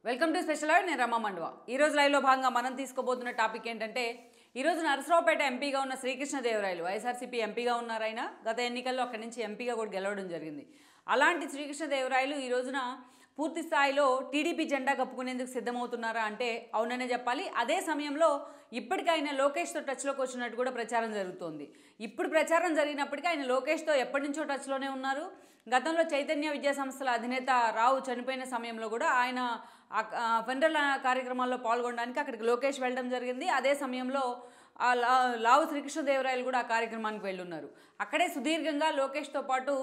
Welcome to special live. నేను రమ మండవ. ఈ రోజు లైవ్లో భాగంగా మనం తీసుకోబోతున్న టాపిక్ ఏంటంటే, ఈరోజు నరసరావుపేట ఎంపీగా ఉన్న శ్రీకృష్ణదేవరాయలు వైఎస్ఆర్సీపీ ఎంపీగా ఉన్నారు. ఆయన గత ఎన్నికల్లో అక్కడి నుంచి ఎంపీగా కూడా గెలవడం జరిగింది. అలాంటి శ్రీకృష్ణదేవరాయలు ఈ రోజున పూర్తి స్థాయిలో టీడీపీ జెండా కప్పుకునేందుకు సిద్ధమవుతున్నారా అంటే అవుననే చెప్పాలి. అదే సమయంలో ఇప్పటికీ ఆయన లోకేష్తో టచ్లోకి వచ్చినట్టు కూడా ప్రచారం జరుగుతోంది. ఇప్పుడు ప్రచారం జరిగినప్పటికీ ఆయన లోకేష్తో ఎప్పటి నుంచో టచ్లోనే ఉన్నారు. గతంలో చైతన్య విద్యా సంస్థల అధినేత రావు చనిపోయిన సమయంలో కూడా ఆయన ఫెడరల్ కార్యక్రమాల్లో పాల్గొనడానికి అక్కడికి లోకేష్ వెళ్ళడం జరిగింది. అదే సమయంలో లావు శ్రీకృష్ణదేవరాయలు కూడా ఆ కార్యక్రమానికి వెళ్ళున్నారు. అక్కడే సుదీర్ఘంగా లోకేష్తో పాటు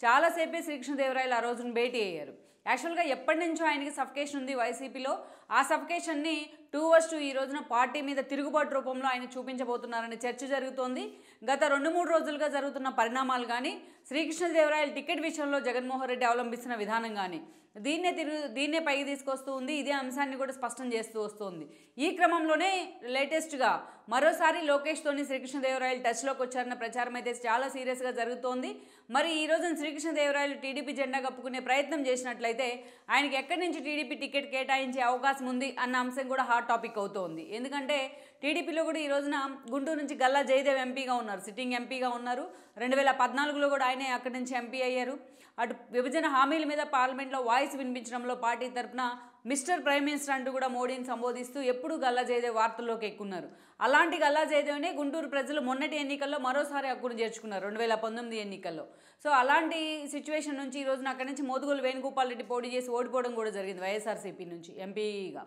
చాలాసేపే శ్రీకృష్ణదేవరాయలు ఆ రోజున భేటీ అయ్యారు. యాక్చువల్గా ఎప్పటి నుంచో ఆయనకి సఫికేషన్ ఉంది వైసీపీలో. ఆ సఫికేషన్ని 2-2 ఈ రోజున పార్టీ మీద తిరుగుబాటు రూపంలో ఆయన చూపించబోతున్నారనే చర్చ జరుగుతోంది. గత 2-3 రోజులుగా జరుగుతున్న కానీ శ్రీకృష్ణదేవరాయలు టికెట్ విషయంలో జగన్మోహన్ రెడ్డి అవలంబిస్తున్న విధానం కానీ దీన్నే పైకి తీసుకొస్తూ ఉంది. ఇదే అంశాన్ని కూడా స్పష్టం చేస్తూ వస్తుంది. ఈ క్రమంలోనే లేటెస్ట్గా మరోసారి లోకేష్తోని శ్రీకృష్ణదేవరాయలు టచ్లోకి వచ్చారన్న ప్రచారం అయితే చాలా సీరియస్గా జరుగుతోంది. మరి ఈ రోజున శ్రీకృష్ణదేవరాయలు టీడీపీ జెండా కప్పుకునే ప్రయత్నం చేసినట్లయితే ఆయనకి ఎక్కడి నుంచి టీడీపీ టికెట్ కేటాయించే అవకాశం ఉంది అన్న అంశం కూడా హాట్ టాపిక్ అవుతోంది. ఎందుకంటే టీడీపీలో కూడా ఈ రోజున గుంటూరు నుంచి గల్లా జయదేవ్ ఎంపీగా ఉన్నారు, సిట్టింగ్ ఎంపీగా ఉన్నారు. 2014లో కూడా ఆయనే అక్కడి నుంచి ఎంపీ అయ్యారు. అటు విభజన హామీల మీద పార్లమెంట్లో వాయిస్ వినిపించడంలో పార్టీ తరఫున మిస్టర్ ప్రైమ్ మినిస్టర్ అంటూ కూడా మోడీని సంబోధిస్తూ ఎప్పుడూ గల్లా జయదేవ్ వార్తల్లోకి ఎక్కున్నారు. అలాంటి గల్లా జయదేవ్నే గుంటూరు ప్రజలు మొన్నటి ఎన్నికల్లో మరోసారి హక్కును చేర్చుకున్నారు 2019 ఎన్నికల్లో. సో అలాంటి సిచ్యువేషన్ నుంచి ఈ రోజున అక్కడి నుంచి మోదుగోలు వేణుగోపాల్ రెడ్డి పోటీ చేసి ఓడిపోవడం కూడా జరిగింది వైఎస్ఆర్సీపీ నుంచి ఎంపీగా.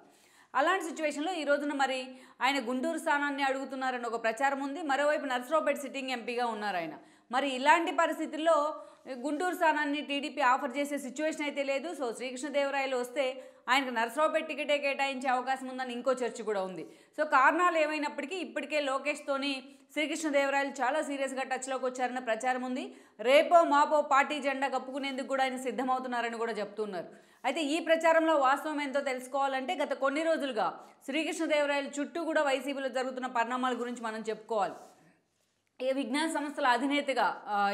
అలాంటి సిచ్యువేషన్లో ఈ రోజున మరి ఆయన గుంటూరు స్థానాన్ని అడుగుతున్నారని ఒక ప్రచారం ఉంది. మరోవైపు నరసరావుపేట సిట్టింగ్ ఎంపీగా ఉన్నారు ఆయన. మరి ఇలాంటి పరిస్థితుల్లో గుంటూరు స్థానాన్ని టీడీపీ ఆఫర్ చేసే సిచ్యువేషన్ అయితే లేదు. సో శ్రీకృష్ణదేవరాయలు వస్తే ఆయనకు నరసరావుపేట టికెటే కేటాయించే అవకాశం ఉందని ఇంకో చర్చ కూడా ఉంది. సో కారణాలు ఏమైనప్పటికీ ఇప్పటికే లోకేష్తోని శ్రీకృష్ణదేవరాయలు చాలా సీరియస్గా టచ్లోకి వచ్చారన్న ప్రచారం ఉంది. రేపో మాపో పార్టీ జెండా కప్పుకునేందుకు కూడా ఆయన సిద్ధమవుతున్నారని కూడా చెప్తున్నారు. అయితే ఈ ప్రచారంలో వాస్తవం ఎంతో తెలుసుకోవాలంటే గత కొన్ని రోజులుగా శ్రీకృష్ణదేవరాయలు చుట్టూ కూడా వైసీపీలో జరుగుతున్న పరిణామాల గురించి మనం చెప్పుకోవాలి. ఈ విజ్ఞాన సంస్థల అధినేతగా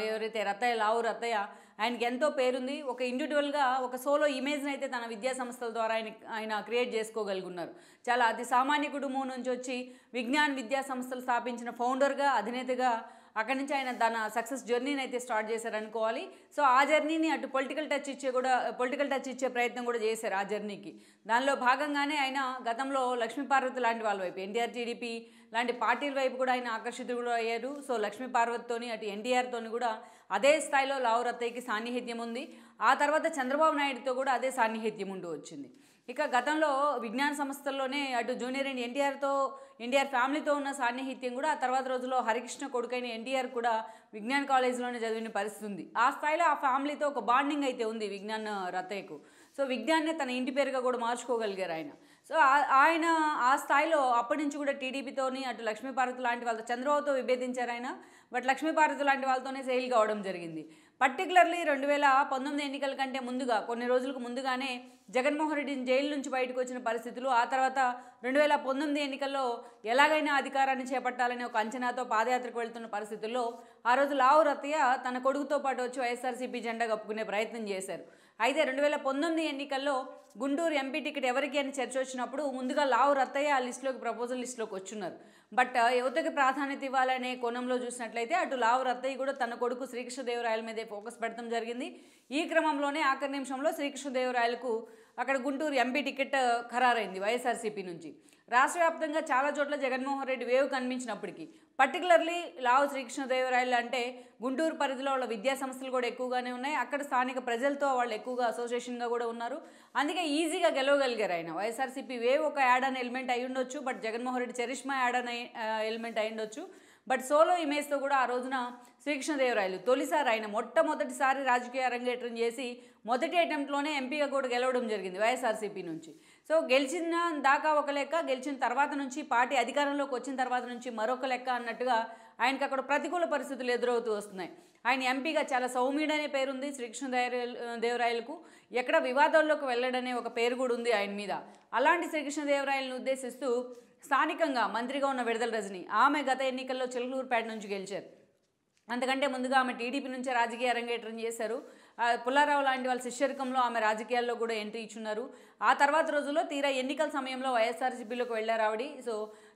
ఎవరైతే లావు రత్తయ్య ఆయనకి ఎంతో పేరుంది. ఒక ఇండివిజువల్గా ఒక సోలో ఇమేజ్ని అయితే తన విద్యా సంస్థల ద్వారా ఆయన క్రియేట్ చేసుకోగలుగున్నారు. చాలా అతి సామాన్య కుటుంబం నుంచి వచ్చి విజ్ఞాన విద్యా సంస్థలు స్థాపించిన ఫౌండర్గా అధినేతగా అక్కడి నుంచి ఆయన తన సక్సెస్ జర్నీని అయితే స్టార్ట్ చేశారనుకోవాలి. సో ఆ జర్నీని అటు పొలిటికల్ టచ్ ఇచ్చే ప్రయత్నం కూడా చేశారు ఆ జర్నీకి. దానిలో భాగంగానే ఆయన గతంలో లక్ష్మీపార్వతి లాంటి వాళ్ళ వైపు ఎన్టీఆర్ టీడీపీ లాంటి పార్టీల వైపు కూడా ఆయన ఆకర్షితులు కూడా అయ్యారు. సో లక్ష్మీపార్వతితోని అటు ఎన్టీఆర్తోని కూడా అదే స్థాయిలో లావు రత్తయ్యకి సాన్నిహిత్యం ఉంది. ఆ తర్వాత చంద్రబాబు నాయుడుతో కూడా అదే సాన్నిహిత్యం ఉంటూ వచ్చింది. ఇక గతంలో విజ్ఞాన సంస్థల్లోనే అటు జూనియర్ ఎన్టీఆర్ ఫ్యామిలీతో ఉన్న సాన్నిహిత్యం కూడా ఆ తర్వాత రోజుల్లో హరికృష్ణ కొడుకైన ఎన్టీఆర్ కూడా విజ్ఞాన కాలేజీలోనే చదివిన పరిస్థితి ఉంది. ఆ స్థాయిలో ఆ ఫ్యామిలీతో ఒక బాండింగ్ అయితే ఉంది విజ్ఞాన రత్తయ్యకు. సో విజ్ఞాన్నే తన ఇంటి పేరుగా కూడా మార్చుకోగలిగారు ఆయన. సో ఆయన ఆ స్థాయిలో అప్పటి నుంచి కూడా టీడీపీతోని అటు లక్ష్మీపార్వతి లాంటి వాళ్ళతో చంద్రబాబుతో విభేదించారు ఆయన. బట్ లక్ష్మీపార్వతి లాంటి వాళ్ళతోనే సెయిల్ కావడం జరిగింది. పర్టికులర్లీ 2019 ఎన్నికల కంటే ముందుగా కొన్ని రోజులకు ముందుగానే జగన్మోహన్ రెడ్డిని జైలు నుంచి బయటకు వచ్చిన పరిస్థితులు, ఆ తర్వాత 2019 ఎన్నికల్లో ఎలాగైనా అధికారాన్ని చేపట్టాలనే ఒక అంచనాతో పాదయాత్రకు వెళ్తున్న పరిస్థితుల్లో ఆ రోజు లావు రత్తయ్య తన కొడుకుతో పాటు వచ్చి వైఎస్ఆర్సీపీ జెండా కప్పుకునే ప్రయత్నం చేశారు. అయితే 2019 ఎన్నికల్లో గుంటూరు ఎంపీ టికెట్ ఎవరికి అని చర్చ వచ్చినప్పుడు ముందుగా లావు రత్తయ్య ఆ ప్రపోజల్ లిస్టులోకి వచ్చున్నారు. బట్ యువతకి ప్రాధాన్యత ఇవ్వాలనే కోణంలో చూసినట్లయితే అటు లావు రత్తయ్య కూడా తన కొడుకు శ్రీకృష్ణదేవరాయల మీదే ఫోకస్ పెడతాం జరిగింది. ఈ క్రమంలోనే ఆఖరి నిమిషంలో శ్రీకృష్ణదేవరాయలకు అక్కడ గుంటూరు ఎంపీ టికెట్ ఖరారైంది వైఎస్ఆర్సీపీ నుంచి. రాష్ట్ర వ్యాప్తంగా చాలా చోట్ల జగన్మోహన్ రెడ్డి వేవ్ కనిపించినప్పటికీ పర్టికులర్లీ లావు శ్రీకృష్ణదేవరాయలు అంటే గుంటూరు పరిధిలో వాళ్ళ విద్యా సంస్థలు కూడా ఎక్కువగానే ఉన్నాయి. అక్కడ స్థానిక ప్రజలతో వాళ్ళు ఎక్కువగా అసోసియేషన్గా కూడా ఉన్నారు. అందుకే ఈజీగా గెలవగలిగారు ఆయన. వైఎస్ఆర్సీపీ వేవ్ ఒక యాడ్ అనే ఎలిమెంట్ అయి ఉండొచ్చు, but Jaganmohan Reddy charisma add అనే ఎలిమెంట్ అయి ఉండొచ్చు. బట్ సోలో ఇమేజ్తో కూడా ఆ రోజున శ్రీకృష్ణదేవరాయలు తొలిసారి ఆయన మొట్టమొదటిసారి రాజకీయ అరంగేట్రం చేసి మొదటి అటెంప్ట్లోనే ఎంపీగా కూడా గెలవడం జరిగింది వైఎస్ఆర్సీపీ నుంచి. సో గెలిచిన దాకా ఒక లెక్క, గెలిచిన తర్వాత నుంచి పార్టీ అధికారంలోకి వచ్చిన తర్వాత నుంచి మరొక లెక్క అన్నట్టుగా ఆయనకు అక్కడ ప్రతికూల పరిస్థితులు ఎదురవుతూ వస్తున్నాయి. ఆయన ఎంపీగా చాలా సౌమ్యుడనే పేరుంది శ్రీకృష్ణదేవరాయలకు. ఎక్కడ వివాదాల్లోకి వెళ్ళడనే ఒక పేరు కూడా ఉంది ఆయన మీద. అలాంటి శ్రీకృష్ణదేవరాయలను ఉద్దేశిస్తూ స్థానికంగా మంత్రిగా ఉన్న విడుదల రజని ఆమె గత ఎన్నికల్లో చిలకలూరుపేట నుంచి గెలిచారు. అంతకంటే ముందుగా ఆమె టీడీపీ నుంచే రాజకీయ అరంగేట్రం చేశారు. పుల్లారావు లాంటి వాళ్ళ శిష్యరికంలో ఆమె రాజకీయాల్లో కూడా ఎంట్రీ ఇచ్చున్నారు. ఆ తర్వాత రోజుల్లో తీరా ఎన్నికల సమయంలో వైఎస్ఆర్సీపీలోకి వెళ్ళారు ఆవిడ. సో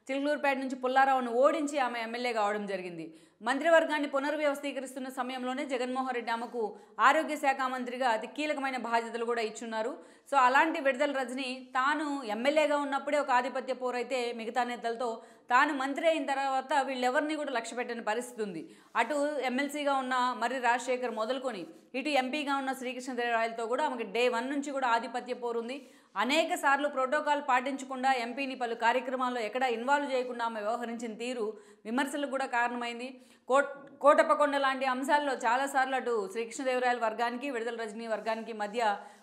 చిలుకలూరుపేట నుంచి పుల్లారావును ఓడించి ఆమె ఎమ్మెల్యే కావడం జరిగింది. మంత్రివర్గాన్ని పునర్వ్యవస్థీకరిస్తున్న సమయంలోనే జగన్మోహన్ రెడ్డి ఆమెకు ఆరోగ్య శాఖ మంత్రిగా అతి కీలకమైన బాధ్యతలు కూడా ఇచ్చున్నారు. సో అలాంటి విడుదల రజని తాను ఎమ్మెల్యేగా ఉన్నప్పుడే ఒక ఆధిపత్య పోరైతే మిగతా నేతలతో, తాను మంత్రి అయిన తర్వాత వీళ్ళెవరిని కూడా లక్ష్య పెట్టని పరిస్థితి ఉంది. అటు ఎమ్మెల్సీగా ఉన్న మర్రి రాజశేఖర్ మొదలుకొని ఇటు ఎంపీగా ఉన్న శ్రీకృష్ణదేవరాయలతో కూడా ఆమెకి డే 1 నుంచి కూడా ఆధిపత్య పోరుంది. అనేక సార్లు ప్రోటోకాల్ పాటించకుండా ఎంపీని పలు కార్యక్రమాల్లో ఎక్కడ ఇన్వాల్వ్ చేయకుండా ఆమె వ్యవహరించిన తీరు విమర్శలకు కూడా కారణమైంది. కోటప్పకొండ లాంటి అంశాల్లో చాలాసార్లు అటు శ్రీకృష్ణదేవరాయల వర్గానికి విడుదల రజనీ వర్గానికి మధ్య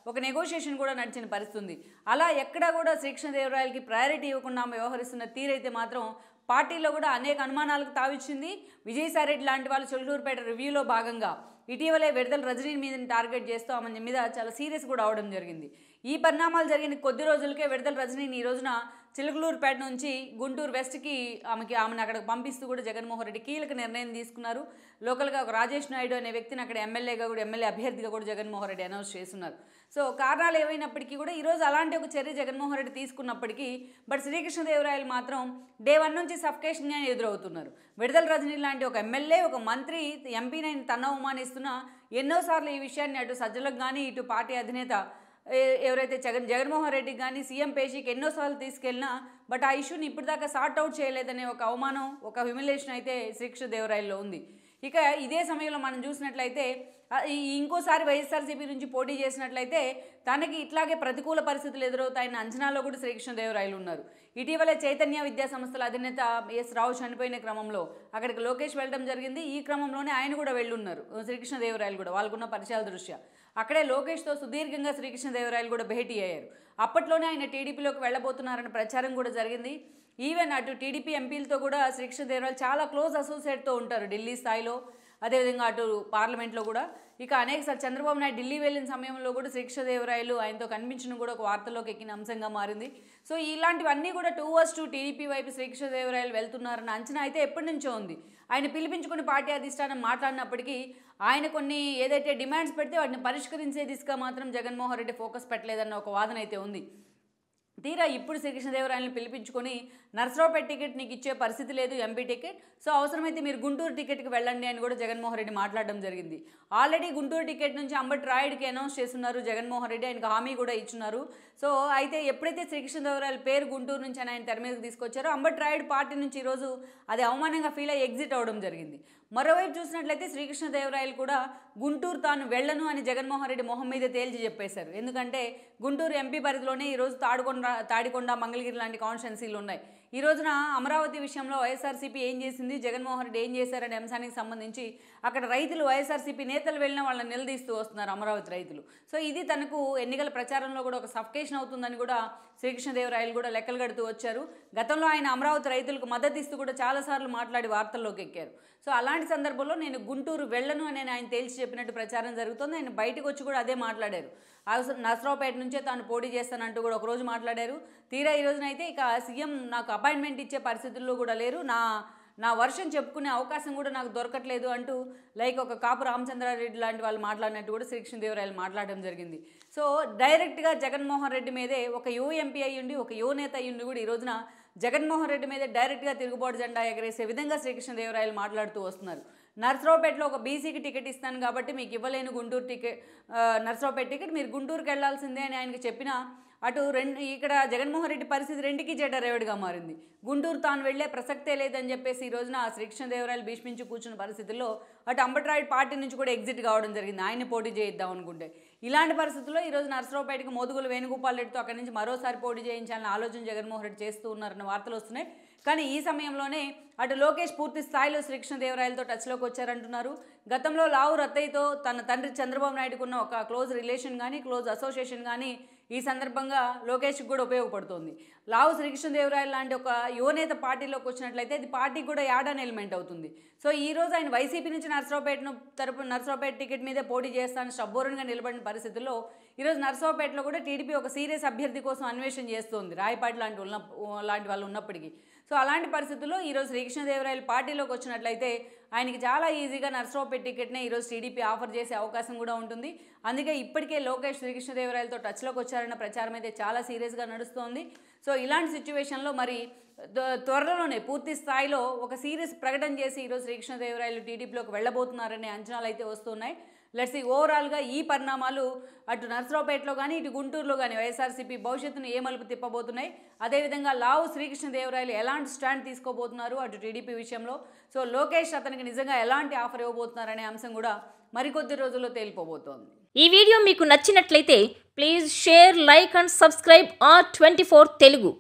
ఒక నెగోషియేషన్ కూడా నడిచిన పరిస్థితి ఉంది. అలా ఎక్కడా కూడా శ్రీకృష్ణదేవరాయలకి ప్రయారిటీ ఇవ్వకుండా ఆమె వ్యవహరిస్తున్న తీరైతే మాత్రం పార్టీలో కూడా అనేక అనుమానాలకు తావిచ్చింది. విజయసాయిరెడ్డి లాంటి వాళ్ళు చిలుకలూరుపేట రివ్యూలో భాగంగా ఇటీవలే విడుదల రజనీ మీద టార్గెట్ చేస్తూ ఆమె మీద చాలా సీరియస్ కూడా అవడం జరిగింది. ఈ పరిణామాలు జరిగిన కొద్ది రోజులకే విడుదల రజనీని ఈ రోజున చిలుకలూరుపేట నుంచి గుంటూరు వెస్ట్కి ఆమెను అక్కడికి పంపిస్తూ కూడా జగన్మోహన్ రెడ్డి కీలక నిర్ణయం తీసుకున్నారు. లోకల్గా ఒక రాజేష్ నాయుడు అనే వ్యక్తిని అక్కడ ఎమ్మెల్యే అభ్యర్థిగా కూడా జగన్మోహన్ రెడ్డి అనౌన్స్ చేస్తున్నారు. సో కారణాలు ఏమైనప్పటికీ కూడా ఈరోజు అలాంటి ఒక చర్య జగన్మోహన్ రెడ్డి తీసుకున్నప్పటికీ బట్ శ్రీకృష్ణదేవరాయలు మాత్రం డే 1 నుంచి సఫికేషన్గా ఎదురవుతున్నారు. విడుదల రజనీ లాంటి ఒక ఎమ్మెల్యే, ఒక మంత్రి, ఎంపీని తన అవమానిస్తున్నా ఎన్నోసార్లు ఈ విషయాన్ని అటు సజ్జలకు కానీ ఇటు పార్టీ అధినేత ఎవరైతే జగన్మోహన్ రెడ్డికి కానీ సీఎం పేషీకి ఎన్నోసార్లు తీసుకెళ్ళినా బట్ ఆ ఇష్యూని ఇప్పటిదాకా సార్ట్ అవుట్ చేయలేదనే ఒక అవమానం, ఒక హ్యూమిలేషన్ అయితే శ్రీకృష్ణదేవరాయల్లో ఉంది. ఇక ఇదే సమయంలో మనం చూసినట్లయితే ఇంకోసారి వైఎస్ఆర్సీపీ నుంచి పోటీ చేసినట్లయితే తనకి ఇట్లాగే ప్రతికూల పరిస్థితులు ఎదురవుతాయన్న అంచనాలో కూడా శ్రీకృష్ణదేవరాయలు ఉన్నారు. ఇటీవలే చైతన్య విద్యా సంస్థల అధినేత ఎస్ రావు చనిపోయిన క్రమంలో అక్కడికి లోకేష్ వెళ్ళడం జరిగింది. ఈ క్రమంలోనే ఆయన కూడా వెళ్ళున్నారు, శ్రీకృష్ణదేవరాయలు కూడా వాళ్ళకున్న పరిచయాల దృష్ట్యా. అక్కడే లోకేష్తో సుదీర్ఘంగా శ్రీకృష్ణదేవరాయలు కూడా భేటీ అయ్యారు. అప్పట్లోనే ఆయన టీడీపీలోకి వెళ్ళబోతున్నారన్న ప్రచారం కూడా జరిగింది. ఈవెన్ అటు టీడీపీ ఎంపీలతో కూడా శ్రీకృష్ణదేవరాయలు చాలా క్లోజ్ అసోసియేట్తో ఉంటారు ఢిల్లీ స్థాయిలో, అదేవిధంగా అటు పార్లమెంట్లో కూడా. ఇక అనేకసార్లు చంద్రబాబు నాయుడు ఢిల్లీ వెళ్ళిన సమయంలో కూడా శ్రీకృష్ణదేవరాయలు ఆయనతో కనిపించడం కూడా ఒక వార్తల్లోకి ఎక్కిన అంశంగా మారింది. సో ఇలాంటివన్నీ కూడా 2-2 టీడీపీ వైపు శ్రీకృష్ణదేవరాయలు వెళ్తున్నారన్న అంచనా అయితే ఎప్పటి నుంచో ఉంది. ఆయన పిలిపించుకుని పార్టీ అధిష్టానం మాట్లాడినప్పటికీ ఆయన కొన్ని ఏదైతే డిమాండ్స్ పెడితే వాటిని పరిష్కరించే దిశగా మాత్రం జగన్మోహన్ రెడ్డి ఫోకస్ పెట్టలేదన్న ఒక వాదన అయితే ఉంది. తీరా ఇప్పుడు శ్రీకృష్ణదేవరాయలను పిలిపించుకొని నర్సరావుపేట టికెట్ నీకు ఇచ్చే పరిస్థితి లేదు, ఎంపీ టికెట్, సో అవసరమైతే మీరు గుంటూరు టికెట్కి వెళ్ళండి అని కూడా జగన్మోహన్ రెడ్డి మాట్లాడడం జరిగింది. ఆల్రెడీ గుంటూరు టికెట్ నుంచి అంబటి రాయుడికి అనౌన్స్ చేస్తున్నారు జగన్మోహన్ రెడ్డి, ఆయనకు హామీ కూడా ఇచ్చున్నారు. సో అయితే ఎప్పుడైతే శ్రీకృష్ణదేవరాయల పేరు గుంటూరు నుంచి ఆయన తెర మీదకి తీసుకొచ్చారో అంబటి రాయుడు పార్టీ నుంచి ఈరోజు అది అవమానంగా ఫీల్ అయ్యి ఎగ్జిట్ అవ్వడం జరిగింది. మరోవైపు చూసినట్లయితే శ్రీకృష్ణదేవరాయలు కూడా గుంటూరు తాను వెళ్ళను అని జగన్మోహన్ రెడ్డి మొహం మీద తేల్చి చెప్పేశారు. ఎందుకంటే గుంటూరు ఎంపీ పరిధిలోనే ఈరోజు తాడికొండ, మంగళగిరి లాంటి కాన్స్టిట్యున్సీలు ఉన్నాయి. ఈ రోజున అమరావతి విషయంలో వైఎస్ఆర్సీపీ ఏం చేసింది, జగన్మోహన్ రెడ్డి ఏం చేశారనే అంశానికి సంబంధించి అక్కడ రైతులు, వైఎస్ఆర్సీపీ నేతలు వెళ్ళిన వాళ్ళని నిలదీస్తూ వస్తున్నారు అమరావతి రైతులు. సో ఇది తనకు ఎన్నికల ప్రచారంలో కూడా ఒక సఫికేషన్ అవుతుందని కూడా శ్రీకృష్ణదేవరాయలు కూడా లెక్కలు కడుతూ వచ్చారు. గతంలో ఆయన అమరావతి రైతులకు మద్దతు ఇస్తూ కూడా చాలాసార్లు మాట్లాడి వార్తల్లోకి ఎక్కారు. సో అలాంటి సందర్భంలో నేను గుంటూరు వెళ్ళను అని ఆయన తేల్చి చెప్పినట్టు ప్రచారం జరుగుతుంది. ఆయన బయటకు వచ్చి కూడా అదే మాట్లాడారు. నర్సరావుపేట నుంచే తాను పోటీ చేస్తానంటూ కూడా ఒకరోజు మాట్లాడారు. తీరా ఈ రోజునైతే ఇక సీఎం నాకు అపాయింట్మెంట్ ఇచ్చే పరిస్థితుల్లో కూడా లేరు, నా వర్షం చెప్పుకునే అవకాశం కూడా నాకు దొరకట్లేదు అంటూ లైక్ ఒక కాపు రామచంద్రారెడ్డి లాంటి వాళ్ళు మాట్లాడినట్టు కూడా శ్రీకృష్ణదేవరాయలు మాట్లాడడం జరిగింది. సో డైరెక్ట్గా జగన్మోహన్ రెడ్డి మీదే ఒక యువ ఎంపీ అయ్యుండి, ఒక యువ నేత అయ్యుండి కూడా ఈ రోజున జగన్మోహన్ రెడ్డి మీద డైరెక్ట్గా తిరుగుబాటు జెండా ఎగరేసే విధంగా శ్రీకృష్ణదేవరాయలు మాట్లాడుతూ వస్తున్నారు. నర్సరావుపేటలో ఒక బీసీకి టికెట్ ఇస్తాను కాబట్టి మీకు ఇవ్వలేను నర్సరావుపేట టికెట్, మీరు గుంటూరుకి వెళ్లాల్సిందే అని ఆయనకి చెప్పినా అటు ఇక్కడ జగన్మోహన్ రెడ్డి పరిస్థితి రెండుకి జెడరేవుడిగా మారింది. గుంటూరు తాను వెళ్లే ప్రసక్తే లేదని చెప్పేసి ఈ రోజున శ్రీకృష్ణదేవరాయలు భీష్మించి కూర్చున్న పరిస్థితుల్లో అటు అంబటి రాయుడు పార్టీ నుంచి కూడా ఎగ్జిట్ కావడం జరిగింది, ఆయన్ని పోటీ చేయిద్దాం అనుకుంటే. ఇలాంటి పరిస్థితుల్లో ఈరోజు నర్సరావుపేటకి మోదుగుల వేణుగోపాల్ రెడ్డితో అక్కడి నుంచి మరోసారి పోటీ చేయించాలని ఆలోచన జగన్మోహన్ రెడ్డి చేస్తూ ఉన్నారన్న వార్తలు వస్తున్నాయి. కానీ ఈ సమయంలోనే అటు లోకేష్ పూర్తి స్థాయిలో శ్రీకృష్ణదేవరాయలతో టచ్లోకి వచ్చారంటున్నారు. గతంలో లావు రత్తయ్యతో తన తండ్రి చంద్రబాబు నాయుడుకు ఉన్న ఒక క్లోజ్ రిలేషన్ కానీ, క్లోజ్ అసోసియేషన్ కానీ ఈ సందర్భంగా లోకేష్కి కూడా ఉపయోగపడుతుంది. లావు శ్రీకృష్ణదేవరాయలు లాంటి ఒక యువనేత పార్టీలోకి వచ్చినట్లయితే అది పార్టీకి కూడా యాడ్ ఎలిమెంట్ అవుతుంది. సో ఈ రోజు ఆయన వైసీపీ నుంచి నర్సరావుపేట టికెట్ మీదే పోటీ చేస్తాను స్టబ్బోరన్గా నిలబడిన పరిస్థితుల్లో ఈరోజు నర్సరావుపేటలో కూడా టీడీపీ ఒక సీరియస్ అభ్యర్థి కోసం అన్వేషణ చేస్తోంది, రాయపాటి లాంటి వాళ్ళు ఉన్నప్పటికీ. సో అలాంటి పరిస్థితుల్లో ఈరోజు శ్రీకృష్ణదేవరాయలు పార్టీలోకి వచ్చినట్లయితే ఆయనకి చాలా ఈజీగా నర్సరావుపేట టికెట్నే ఈరోజు టీడీపీ ఆఫర్ చేసే అవకాశం కూడా ఉంటుంది. అందుకే ఇప్పటికే లోకేష్ శ్రీకృష్ణదేవరాయలతో టచ్లోకి వచ్చారన్న ప్రచారం అయితే చాలా సీరియస్గా నడుస్తోంది. సో ఇలాంటి సిచ్యువేషన్లో మరి త్వరలోనే పూర్తి స్థాయిలో ఒక సీరియస్ ప్రకటన చేసి ఈరోజు శ్రీకృష్ణదేవరాయలు టీడీపీలోకి వెళ్ళబోతున్నారనే అంచనాలు అయితే వస్తున్నాయి. లెట్స్ సీ ఓవరాల్గా ఈ పరిణామాలు అటు నర్సరావుపేటలో కానీ ఇటు గుంటూరులో కానీ వైఎస్ఆర్సీపీ భవిష్యత్తును ఏ మలుపు తిప్పబోతున్నాయి, అదేవిధంగా లావు శ్రీకృష్ణదేవరాయలు ఎలాంటి స్టాండ్ తీసుకోబోతున్నారు అటు టీడీపీ విషయంలో, సో లోకేష్ అతనికి నిజంగా ఎలాంటి ఆఫర్ ఇవ్వబోతున్నారనే అంశం కూడా మరికొద్ది రోజుల్లో తేలిపోబోతోంది. ఈ వీడియో మీకు నచ్చినట్లయితే please share, like and subscribe R24 Telugu.